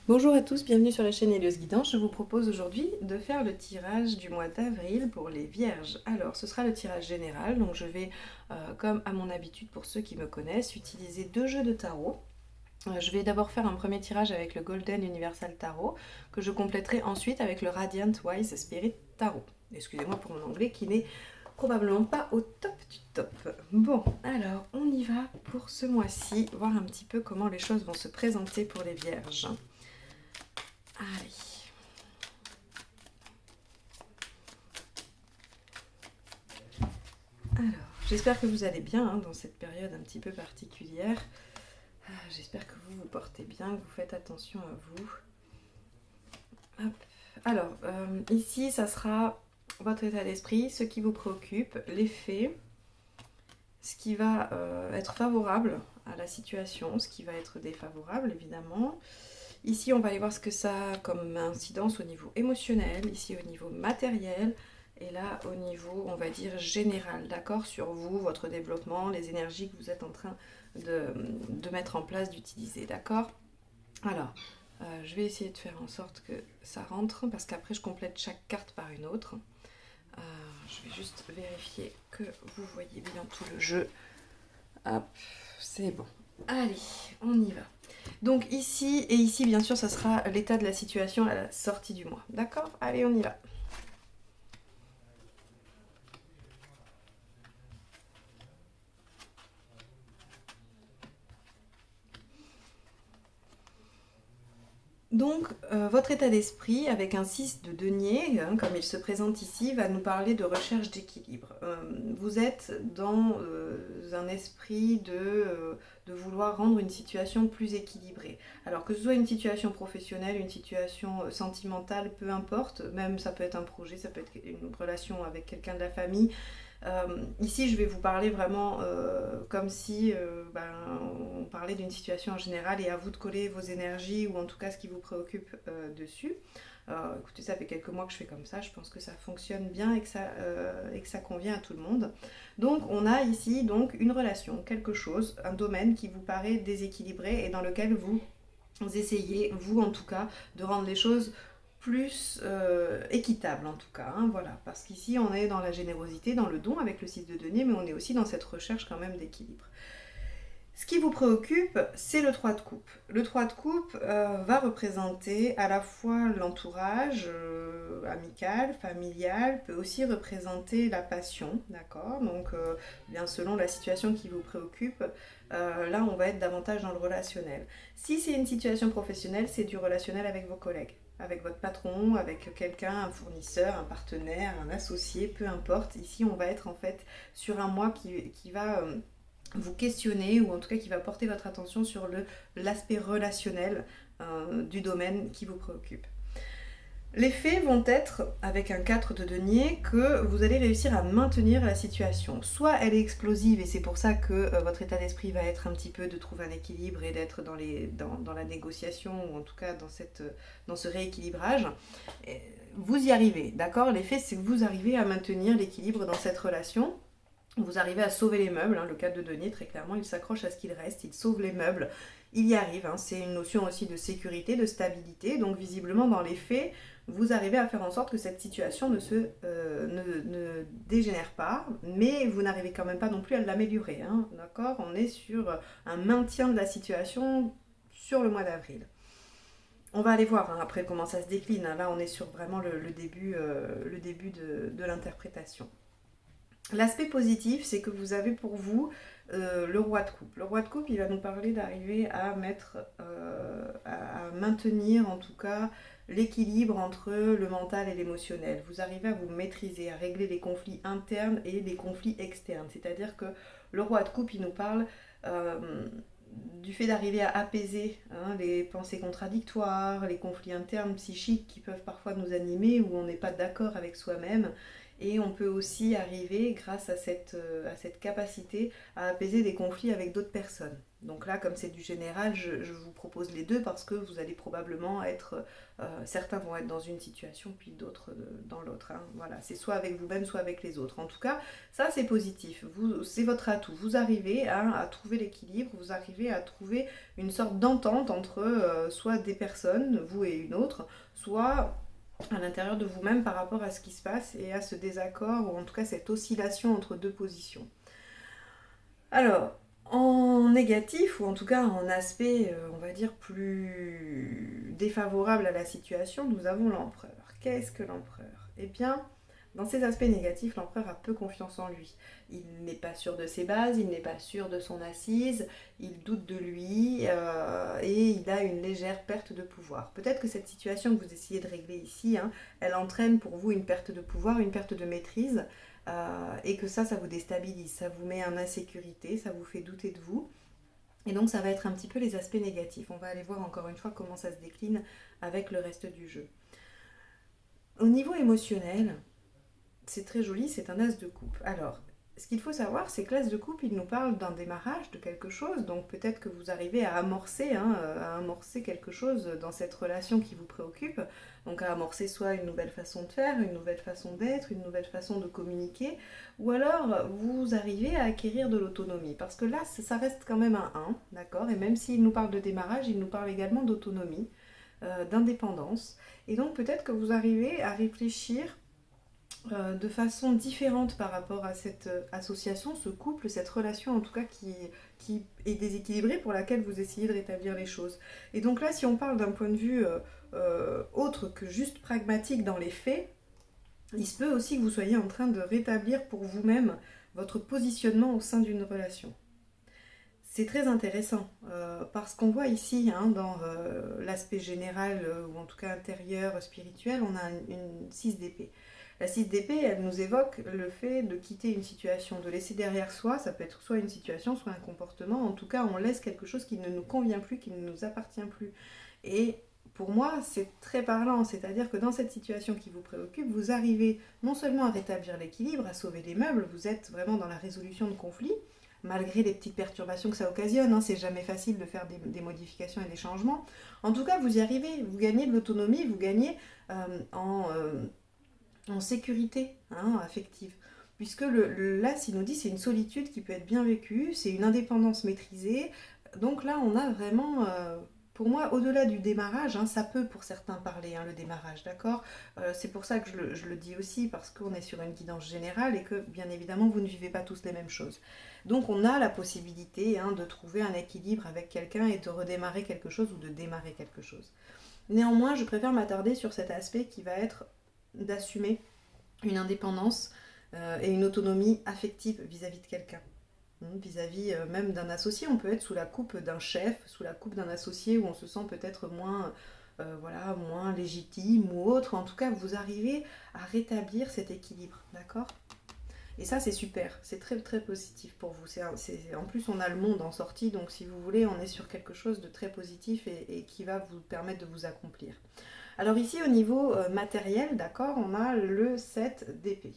Bonjour à tous, bienvenue sur la chaîne Hélios Guidance. Je vous propose aujourd'hui de faire le tirage du mois d'avril pour les Vierges. Alors, ce sera le tirage général, donc je vais, comme à mon habitude pour ceux qui me connaissent, utiliser deux jeux de tarot. Je vais d'abord faire un premier tirage avec le Golden Universal Tarot, que je compléterai ensuite avec le Radiant Wise Spirit Tarot. Excusez-moi pour mon anglais qui n'est probablement pas au top du top. Bon, alors on y va pour ce mois-ci, voir un petit peu comment les choses vont se présenter pour les Vierges. Allez. Alors, j'espère que vous allez bien dans cette période un petit peu particulière. J'espère que vous vous portez bien, que vous faites attention à vous. Hop. Alors, ici, ça sera votre état d'esprit, ce qui vous préoccupe, les faits, ce qui va être favorable à la situation, ce qui va être défavorable, évidemment. Ici, on va aller voir ce que ça a comme incidence au niveau émotionnel, ici au niveau matériel, et là au niveau, on va dire, général, d'accord, sur vous, votre développement, les énergies que vous êtes en train de mettre en place, d'utiliser, d'accord. Alors, je vais essayer de faire en sorte que ça rentre, parce qu'après je complète chaque carte par une autre. Euh, je vais juste vérifier que vous voyez bien tout le jeu. Hop, c'est bon. Allez, on y va. Donc ici, et ici bien sûr, ça sera l'état de la situation à la sortie du mois. D'accord? Allez, on y va. Donc, votre état d'esprit, avec un 6 de denier, comme il se présente ici, va nous parler de recherche d'équilibre. Vous êtes dans un esprit de vouloir rendre une situation plus équilibrée. Alors que ce soit une situation professionnelle, une situation sentimentale, peu importe, même ça peut être un projet, ça peut être une relation avec quelqu'un de la famille. Ici, je vais vous parler vraiment comme si on parlait d'une situation en général et à vous de coller vos énergies ou en tout cas ce qui vous préoccupe dessus. Écoutez, ça fait quelques mois que je fais comme ça, je pense que ça fonctionne bien et que ça convient à tout le monde. Donc, on a ici donc une relation, quelque chose, un domaine qui vous paraît déséquilibré et dans lequel vous essayez, vous en tout cas, de rendre les choses plus équitable en tout cas, voilà, parce qu'ici on est dans la générosité, dans le don avec le 6 de denier, mais on est aussi dans cette recherche quand même d'équilibre. Ce qui vous préoccupe, c'est le 3 de coupe. Le 3 de coupe va représenter à la fois l'entourage amical, familial, peut aussi représenter la passion, d'accord. Donc, bien selon la situation qui vous préoccupe, là on va être davantage dans le relationnel. Si c'est une situation professionnelle, c'est du relationnel avec vos collègues, avec votre patron, avec quelqu'un, un fournisseur, un partenaire, un associé, peu importe. Ici, on va être en fait sur un mois qui va vous questionner ou en tout cas qui va porter votre attention sur l'aspect relationnel du domaine qui vous préoccupe. Les faits vont être, avec un 4 de denier, que vous allez réussir à maintenir la situation. Soit elle est explosive et c'est pour ça que votre état d'esprit va être un petit peu de trouver un équilibre et d'être dans la négociation ou en tout cas dans ce rééquilibrage. Et vous y arrivez, d'accord. Les faits, c'est que vous arrivez à maintenir l'équilibre dans cette relation. Vous arrivez à sauver les meubles, le 4 de denier, très clairement, il s'accroche à ce qu'il reste, il sauve les meubles, il y arrive, c'est une notion aussi de sécurité, de stabilité, donc visiblement dans les faits, vous arrivez à faire en sorte que cette situation ne dégénère pas, mais vous n'arrivez quand même pas non plus à l'améliorer, d'accord. On est sur un maintien de la situation sur le mois d'avril. On va aller voir après comment ça se décline, là on est sur vraiment le début de l'interprétation. L'aspect positif, c'est que vous avez pour vous le roi de coupe. Le roi de coupe, il va nous parler d'arriver à à maintenir en tout cas l'équilibre entre le mental et l'émotionnel. Vous arrivez à vous maîtriser, à régler les conflits internes et les conflits externes. C'est-à-dire que le roi de coupe, il nous parle du fait d'arriver à apaiser les pensées contradictoires, les conflits internes psychiques qui peuvent parfois nous animer, où on n'est pas d'accord avec soi-même, et on peut aussi arriver, grâce à cette capacité, à apaiser des conflits avec d'autres personnes. Donc là, comme c'est du général, je vous propose les deux parce que vous allez probablement être, certains vont être dans une situation, puis d'autres dans l'autre, hein. Voilà, c'est soit avec vous-même, soit avec les autres. En tout cas, ça c'est positif, c'est votre atout. Vous arrivez à trouver l'équilibre, vous arrivez à trouver une sorte d'entente entre soit des personnes, vous et une autre, soit à l'intérieur de vous-même par rapport à ce qui se passe et à ce désaccord, ou en tout cas cette oscillation entre deux positions. Alors, en négatif, ou en tout cas en aspect, on va dire, plus défavorable à la situation, nous avons l'empereur. Qu'est-ce que l'empereur? Eh bien, dans ces aspects négatifs, l'empereur a peu confiance en lui. Il n'est pas sûr de ses bases, il n'est pas sûr de son assise, il doute de lui et il a une légère perte de pouvoir. Peut-être que cette situation que vous essayez de régler ici, hein, elle entraîne pour vous une perte de pouvoir, une perte de maîtrise, et que ça vous déstabilise, ça vous met en insécurité, ça vous fait douter de vous. Et donc ça va être un petit peu les aspects négatifs. On va aller voir encore une fois comment ça se décline avec le reste du jeu. Au niveau émotionnel, c'est très joli, c'est un as de coupe. Alors, ce qu'il faut savoir, c'est que l'as de coupe, il nous parle d'un démarrage de quelque chose, donc peut-être que vous arrivez à amorcer quelque chose dans cette relation qui vous préoccupe, donc à amorcer soit une nouvelle façon de faire, une nouvelle façon d'être, une nouvelle façon de communiquer, ou alors vous arrivez à acquérir de l'autonomie, parce que là, ça reste quand même un 1, d'accord? Et même s'il nous parle de démarrage, il nous parle également d'autonomie, d'indépendance, et donc peut-être que vous arrivez à réfléchir de façon différente par rapport à cette association, ce couple, cette relation en tout cas qui est déséquilibrée, pour laquelle vous essayez de rétablir les choses. Et donc là, si on parle d'un point de vue autre que juste pragmatique dans les faits, il se peut aussi que vous soyez en train de rétablir pour vous-même votre positionnement au sein d'une relation. C'est très intéressant parce qu'on voit ici, hein, dans l'aspect général, ou en tout cas intérieur, spirituel, on a une 6 d'épée. La 6 d'épée, elle nous évoque le fait de quitter une situation, de laisser derrière soi, ça peut être soit une situation, soit un comportement, en tout cas on laisse quelque chose qui ne nous convient plus, qui ne nous appartient plus. Et pour moi, c'est très parlant, c'est-à-dire que dans cette situation qui vous préoccupe, vous arrivez non seulement à rétablir l'équilibre, à sauver les meubles, vous êtes vraiment dans la résolution de conflits, malgré les petites perturbations que ça occasionne, hein, c'est jamais facile de faire des modifications et des changements. En tout cas, vous y arrivez, vous gagnez de l'autonomie, vous gagnez en sécurité, hein, affective. Puisque l'as, il nous dit, c'est une solitude qui peut être bien vécue, c'est une indépendance maîtrisée. Donc là, on a vraiment, pour moi, au-delà du démarrage, hein, ça peut pour certains parler, hein, le démarrage, d'accord. C'est pour ça que je le dis aussi, parce qu'on est sur une guidance générale et que, bien évidemment, vous ne vivez pas tous les mêmes choses. Donc on a la possibilité, hein, de trouver un équilibre avec quelqu'un et de redémarrer quelque chose ou de démarrer quelque chose. Néanmoins, je préfère m'attarder sur cet aspect qui va être d'assumer une indépendance et une autonomie affective vis-à-vis de quelqu'un. Vis-à-vis même d'un associé, on peut être sous la coupe d'un chef, sous la coupe d'un associé où on se sent peut-être moins légitime ou autre. En tout cas, vous arrivez à rétablir cet équilibre, d'accord? Et ça, c'est super, c'est très très positif pour vous. En plus, on a le monde en sortie, donc si vous voulez, on est sur quelque chose de très positif et qui va vous permettre de vous accomplir. Alors ici, au niveau matériel, d'accord, on a le 7 d'épée.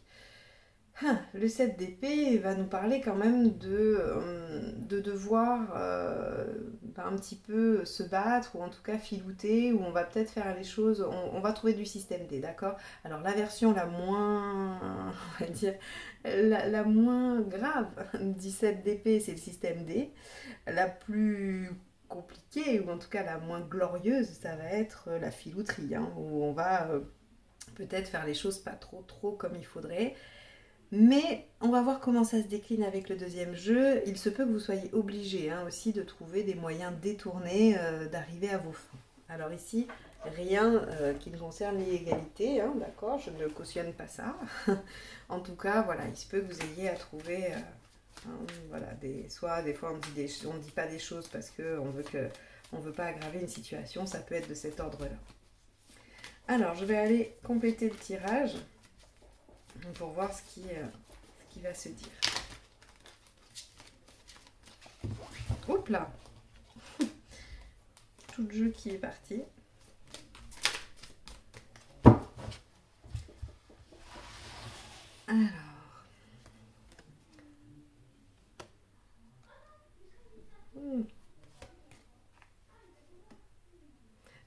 Le 7 d'épée va nous parler quand même de devoir un petit peu se battre, ou en tout cas filouter, ou on va peut-être faire les choses, on va trouver du système D, d'accord? Alors la version la moins, on va dire, la moins grave du 7 d'épée, c'est le système D. La plus compliquée, ou en tout cas la moins glorieuse, ça va être la filouterie, hein, où on va peut-être faire les choses pas trop comme il faudrait. Mais on va voir comment ça se décline avec le deuxième jeu. Il se peut que vous soyez obligé, hein, aussi de trouver des moyens détournés d'arriver à vos fins. Alors ici, rien qui ne concerne l'illégalité, hein, d'accord, je ne cautionne pas ça. En tout cas, voilà, il se peut que vous ayez à trouver, voilà, soit des fois on ne dit pas des choses parce qu'on veut pas aggraver une situation, ça peut être de cet ordre-là. Alors, je vais aller compléter le tirage pour voir ce qui va se dire. Oups là. Tout le jeu qui est parti. Alors. Hmm.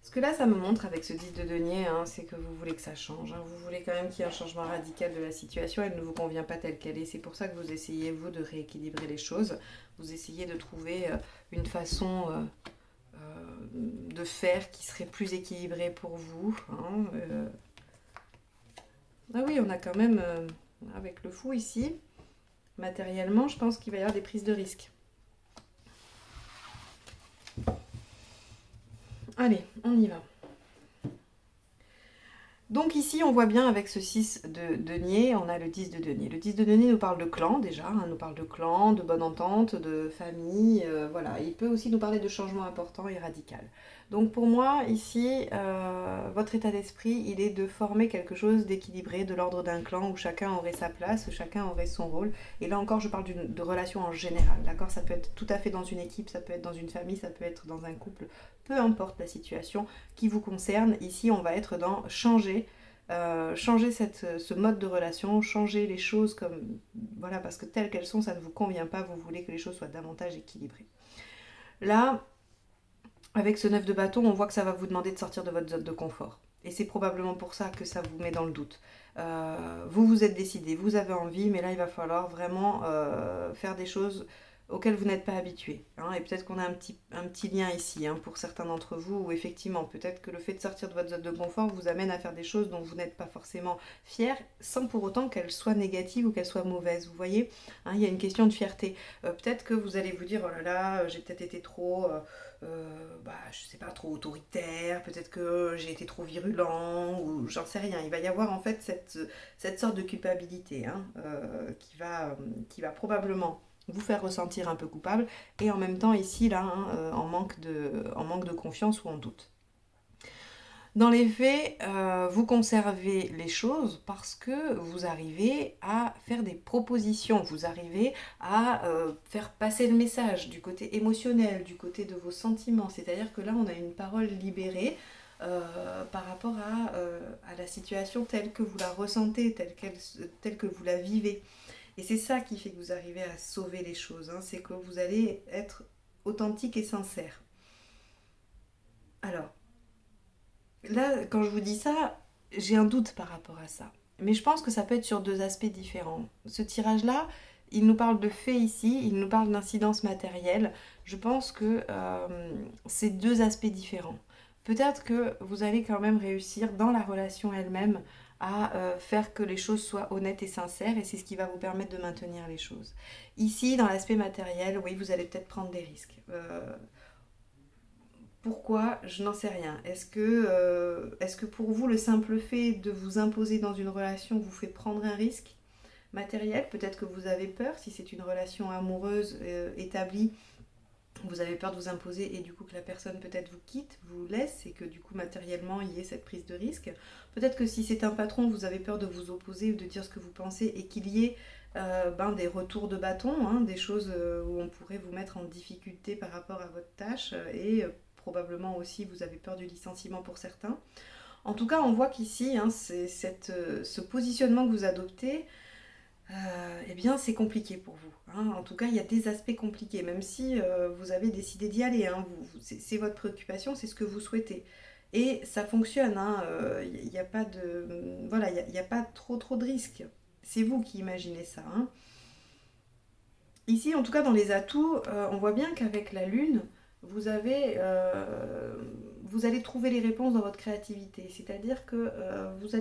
Ce que là, ça me montre avec ce 10 de denier, hein, c'est que vous voulez que ça change, hein. Vous voulez quand même qu'il y ait un changement radical de la situation. Elle ne vous convient pas telle qu'elle est. C'est pour ça que vous essayez, vous, de rééquilibrer les choses. Vous essayez de trouver une façon de faire qui serait plus équilibrée pour vous, hein. Ah oui, on a quand même, avec le fou ici, matériellement, je pense qu'il va y avoir des prises de risques. Allez, on y va. Donc ici, on voit bien avec ce 6 de denier, on a le 10 de denier. Le 10 de denier nous parle de clan déjà, hein, nous parle de clan, de bonne entente, de famille, voilà. Il peut aussi nous parler de changement important et radical. Donc pour moi, ici, votre état d'esprit, il est de former quelque chose d'équilibré, de l'ordre d'un clan où chacun aurait sa place, où chacun aurait son rôle. Et là encore, je parle de relations en général, d'accord? Ça peut être tout à fait dans une équipe, ça peut être dans une famille, ça peut être dans un couple, peu importe la situation qui vous concerne. Ici, on va être dans changer ce mode de relation, changer les choses comme voilà, parce que telles qu'elles sont, ça ne vous convient pas, vous voulez que les choses soient davantage équilibrées. Là, avec ce 9 de bâton, on voit que ça va vous demander de sortir de votre zone de confort. Et c'est probablement pour ça que ça vous met dans le doute. Vous vous êtes décidé, vous avez envie, mais là il va falloir vraiment faire des choses auxquelles vous n'êtes pas habitué, hein. Et peut-être qu'on a un petit lien ici, hein, pour certains d'entre vous, où effectivement, peut-être que le fait de sortir de votre zone de confort vous amène à faire des choses dont vous n'êtes pas forcément fier, sans pour autant qu'elles soient négatives ou qu'elles soient mauvaises. Vous voyez, hein, il y a une question de fierté. Peut-être que vous allez vous dire, oh là là, j'ai peut-être été trop... je sais pas, trop autoritaire, peut-être que j'ai été trop virulent, ou j'en sais rien. Il va y avoir en fait cette sorte de culpabilité, hein, qui va probablement vous faire ressentir un peu coupable, et en même temps ici, là, hein, en manque de confiance ou en doute. Dans les faits, vous conservez les choses parce que vous arrivez à faire des propositions, vous arrivez à faire passer le message du côté émotionnel, du côté de vos sentiments. C'est-à-dire que là, on a une parole libérée par rapport à la situation telle que vous la ressentez, telle que vous la vivez. Et c'est ça qui fait que vous arrivez à sauver les choses, hein, c'est que vous allez être authentique et sincère. Alors, là, quand je vous dis ça, j'ai un doute par rapport à ça. Mais je pense que ça peut être sur deux aspects différents. Ce tirage-là, il nous parle de faits ici, il nous parle d'incidence matérielle. Je pense que c'est deux aspects différents. Peut-être que vous allez quand même réussir dans la relation elle-même à faire que les choses soient honnêtes et sincères, et c'est ce qui va vous permettre de maintenir les choses. Ici, dans l'aspect matériel, oui, vous allez peut-être prendre des risques. Pourquoi? Je n'en sais rien. Est-ce que pour vous, le simple fait de vous imposer dans une relation vous fait prendre un risque matériel? Peut-être que vous avez peur, si c'est une relation amoureuse établie, vous avez peur de vous imposer et du coup que la personne peut-être vous quitte, vous laisse et que du coup matériellement il y ait cette prise de risque. Peut-être que si c'est un patron, vous avez peur de vous opposer ou de dire ce que vous pensez et qu'il y ait des retours de bâton, hein, des choses où on pourrait vous mettre en difficulté par rapport à votre tâche et probablement aussi vous avez peur du licenciement pour certains. En tout cas, on voit qu'ici, hein, ce positionnement que vous adoptez, eh bien, c'est compliqué pour vous, hein. En tout cas, il y a des aspects compliqués, même si vous avez décidé d'y aller, hein. C'est votre préoccupation, c'est ce que vous souhaitez. Et ça fonctionne, hein. Il n'y a pas de, voilà, il y a pas trop de risques. C'est vous qui imaginez ça, hein. Ici, en tout cas, dans les atouts, on voit bien qu'avec la lune, vous allez trouver les réponses dans votre créativité. C'est-à-dire que vous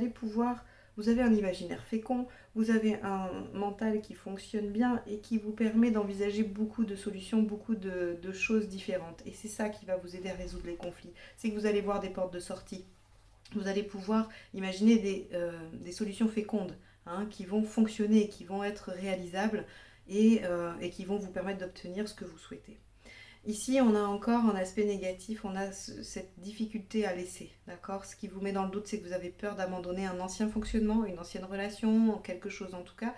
avez un imaginaire fécond, vous avez un mental qui fonctionne bien et qui vous permet d'envisager beaucoup de solutions, beaucoup de choses différentes. Et c'est ça qui va vous aider à résoudre les conflits. C'est que vous allez voir des portes de sortie. Vous allez pouvoir imaginer des solutions fécondes, hein, qui vont fonctionner, qui vont être réalisables et qui vont vous permettre d'obtenir ce que vous souhaitez. Ici, on a encore un aspect négatif, on a cette difficulté à laisser, d'accord? Ce qui vous met dans le doute, c'est que vous avez peur d'abandonner un ancien fonctionnement, une ancienne relation, quelque chose en tout cas.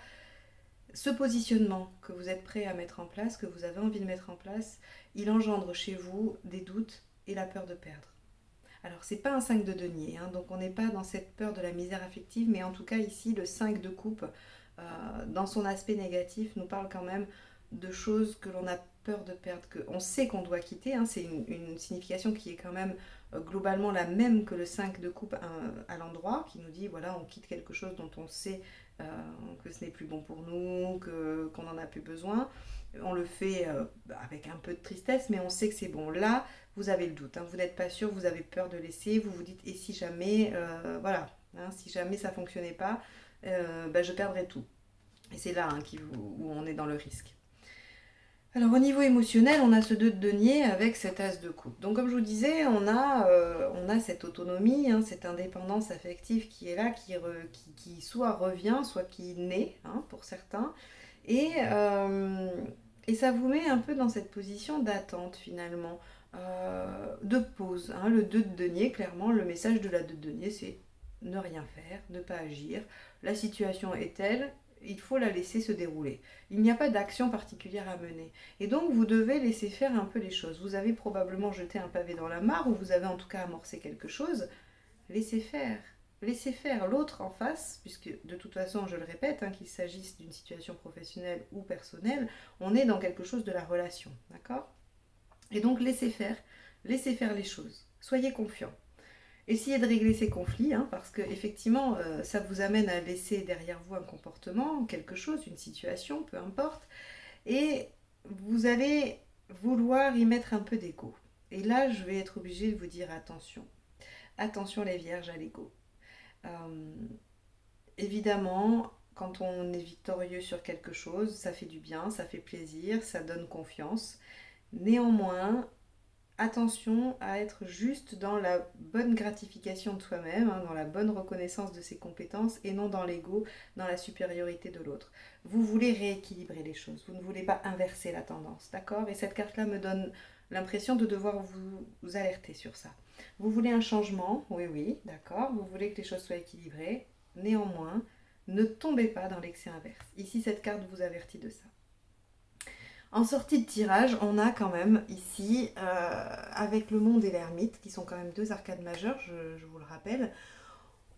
Ce positionnement que vous êtes prêt à mettre en place, que vous avez envie de mettre en place, il engendre chez vous des doutes et la peur de perdre. Alors, c'est pas un 5 de denier, hein, donc on n'est pas dans cette peur de la misère affective, mais en tout cas ici, le 5 de coupe dans son aspect négatif, nous parle quand même de choses que l'on a peur de perdre, qu'on sait qu'on doit quitter. Hein. C'est une signification qui est quand même globalement la même que le 5 de coupe à l'endroit, qui nous dit voilà, on quitte quelque chose dont on sait euh, que ce n'est plus bon pour nous, qu'on n'en a plus besoin. On le fait avec un peu de tristesse, mais on sait que c'est bon. Là, vous avez le doute, hein. Vous n'êtes pas sûr, vous avez peur de laisser, vous vous dites et si jamais, voilà, hein, si jamais ça ne fonctionnait pas, je perdrais tout. Et c'est là, hein, où on est dans le risque. Alors au niveau émotionnel, on a ce 2 de denier avec cet as de coupe. Donc comme je vous disais, on a cette autonomie, hein, cette indépendance affective qui est là, qui soit revient, soit qui naît, hein, pour certains. Et, euh, et ça vous met un peu dans cette position d'attente finalement, de pause. Hein. Le 2 de denier, clairement, le message de la 2 de denier, c'est ne rien faire, ne pas agir. La situation est telle, il faut la laisser se dérouler. Il n'y a pas d'action particulière à mener. Et donc vous devez laisser faire un peu les choses. Vous avez probablement jeté un pavé dans la mare ou vous avez en tout cas amorcé quelque chose. Laissez faire. Laissez faire l'autre en face, puisque de toute façon, je le répète, hein, qu'il s'agisse d'une situation professionnelle ou personnelle, on est dans quelque chose de la relation, d'accord? Et donc laissez faire les choses. Soyez confiants. Essayez de régler ces conflits, hein, parce que effectivement, ça vous amène à laisser derrière vous un comportement, quelque chose, une situation, peu importe, et vous allez vouloir y mettre un peu d'ego. Et là, je vais être obligée de vous dire attention. Attention les vierges à l'ego. Euh, Évidemment, quand on est victorieux sur quelque chose, ça fait du bien, ça fait plaisir, ça donne confiance. Néanmoins, attention à être juste dans la bonne gratification de soi-même, hein, dans la bonne reconnaissance de ses compétences et non dans l'ego, dans la supériorité de l'autre. Vous voulez rééquilibrer les choses, vous ne voulez pas inverser la tendance, d'accord? Et cette carte-là me donne l'impression de devoir vous alerter sur ça. Vous voulez un changement, oui, oui, d'accord, vous voulez que les choses soient équilibrées, néanmoins, ne tombez pas dans l'excès inverse. Ici, cette carte vous avertit de ça. En sortie de tirage, on a quand même ici, avec le monde et l'ermite, qui sont quand même 2 arcades majeures, je vous le rappelle,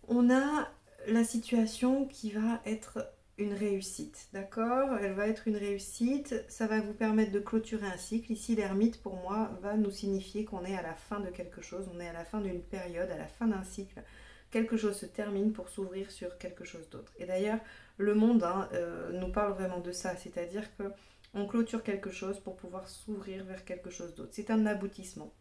on a la situation qui va être une réussite, d'accord? Elle va être une réussite, ça va vous permettre de clôturer un cycle. Ici, l'ermite, pour moi, va nous signifier qu'on est à la fin de quelque chose, on est à la fin d'une période, à la fin d'un cycle. Quelque chose se termine pour s'ouvrir sur quelque chose d'autre. Et d'ailleurs, le monde, hein, nous parle vraiment de ça, c'est-à-dire que on clôture quelque chose pour pouvoir s'ouvrir vers quelque chose d'autre. C'est un aboutissement.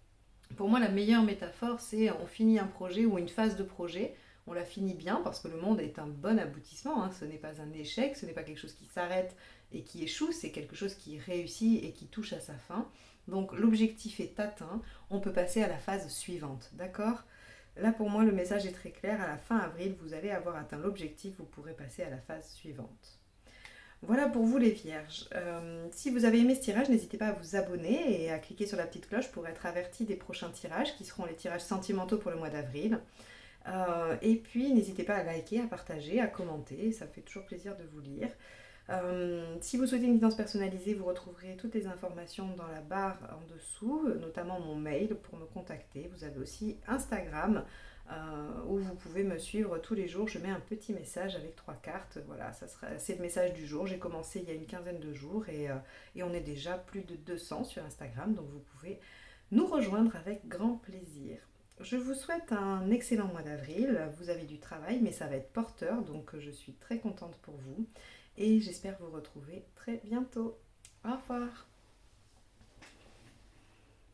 Pour moi, la meilleure métaphore, c'est on finit un projet ou une phase de projet, on la finit bien parce que le monde est un bon aboutissement. Hein. Ce n'est pas un échec, ce n'est pas quelque chose qui s'arrête et qui échoue, c'est quelque chose qui réussit et qui touche à sa fin. Donc l'objectif est atteint, on peut passer à la phase suivante, d'accord? Là pour moi le message est très clair, à la fin avril vous allez avoir atteint l'objectif, vous pourrez passer à la phase suivante. Voilà pour vous les vierges. Si vous avez aimé ce tirage, n'hésitez pas à vous abonner et à cliquer sur la petite cloche pour être averti des prochains tirages qui seront les tirages sentimentaux pour le mois d'avril. Et puis n'hésitez pas à liker, à partager, à commenter, ça me fait toujours plaisir de vous lire. Si vous souhaitez une guidance personnalisée, vous retrouverez toutes les informations dans la barre en dessous, notamment mon mail pour me contacter. Vous avez aussi Instagram où vous pouvez me suivre tous les jours. Je mets un petit message avec 3 cartes. Voilà, c'est le message du jour. J'ai commencé il y a une quinzaine de jours et on est déjà plus de 200 sur Instagram, donc vous pouvez nous rejoindre avec grand plaisir. Je vous souhaite un excellent mois d'avril. Vous avez du travail, mais ça va être porteur, donc je suis très contente pour vous. Et j'espère vous retrouver très bientôt. Au revoir.